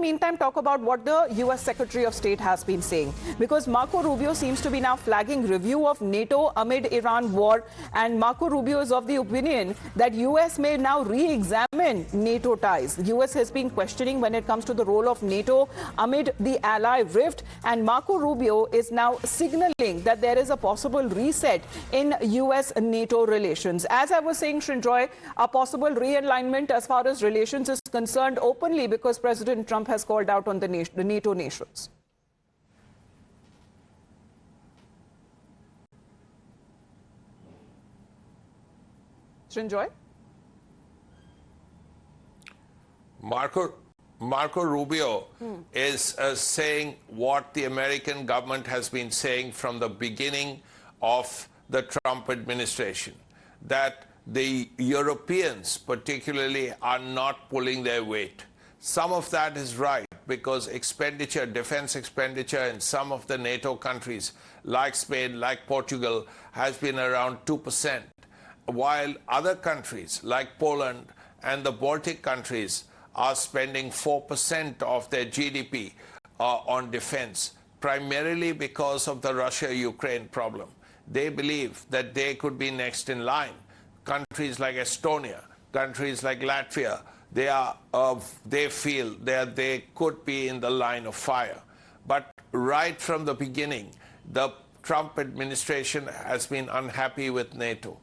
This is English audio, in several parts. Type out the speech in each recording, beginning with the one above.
meantime talk about what the US Secretary of State has been saying, because Marco Rubio seems to be now flagging review of NATO amid Iran war, and Marco Rubio is of the opinion that US may now re-examine NATO ties. The US has been questioning when it comes to the role of NATO amid the ally rift, and Marco Rubio is now signaling that there is a possible reset in US-NATO relations. As I was saying, Srinjoy, a possible realignment as far as relations is concerned openly, because President Trump has called out on the NATO nations. Srinjoy? Marco Rubio is saying what the American government has been saying from the beginning of the Trump administration, that the Europeans particularly are not pulling their weight. Some of that is right, because defense expenditure in some of the NATO countries, like Spain, like Portugal, has been around 2%, while other countries like Poland and the Baltic countries are spending 4% of their GDP on defense, primarily because of the Russia-Ukraine problem. They believe that they could be next in line. Countries like Estonia, countries like Latvia, they feel that they could be in the line of fire. But right from the beginning, the Trump administration has been unhappy with NATO,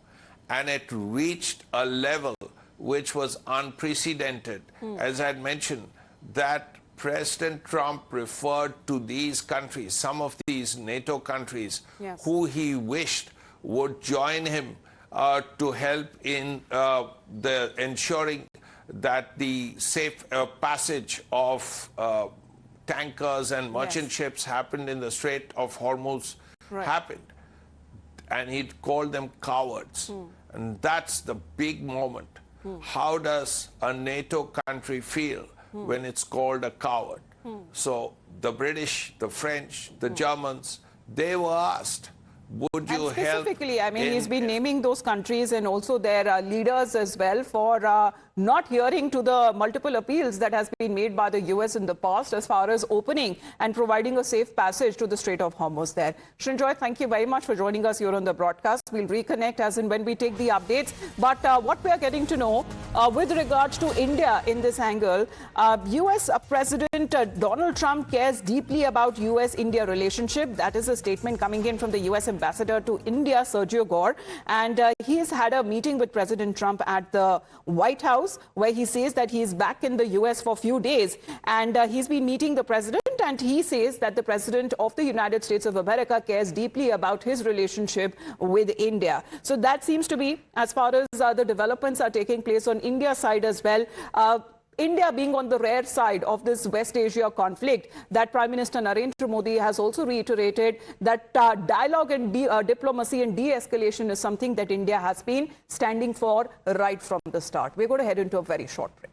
and it reached a level which was unprecedented. As I had mentioned, that President Trump referred to these countries, some of these NATO countries, who he wished would join him to help in ensuring that the safe passage of tankers and merchant ships happened in the Strait of Hormuz happened. And he called them cowards. And that's the big moment. How does a NATO country feel when it's called a coward? So the British, the French, the Germans, they were asked, would you help? Specifically, I mean, he's been naming those countries and also their leaders as well for not hearing to the multiple appeals that has been made by the US in the past as far as opening and providing a safe passage to the Strait of Hormuz there. Srinjoy, thank you very much for joining us here on the broadcast. We'll reconnect as and when we take the updates. But what we are getting to know with regards to India in this angle, US President Donald Trump cares deeply about US-India relationship. That is a statement coming in from the US Ambassador to India, Sergio Gore. And he has had a meeting with President Trump at the White House, where he says that he is back in the US for a few days. And he's been meeting the president, and he says that the president of the United States of America cares deeply about his relationship with India. So that seems to be, as far as the developments are taking place on India's side as well, India being on the rare side of this West Asia conflict, that Prime Minister Narendra Modi has also reiterated that dialogue and diplomacy and de-escalation is something that India has been standing for right from the start. We're going to head into a very short break.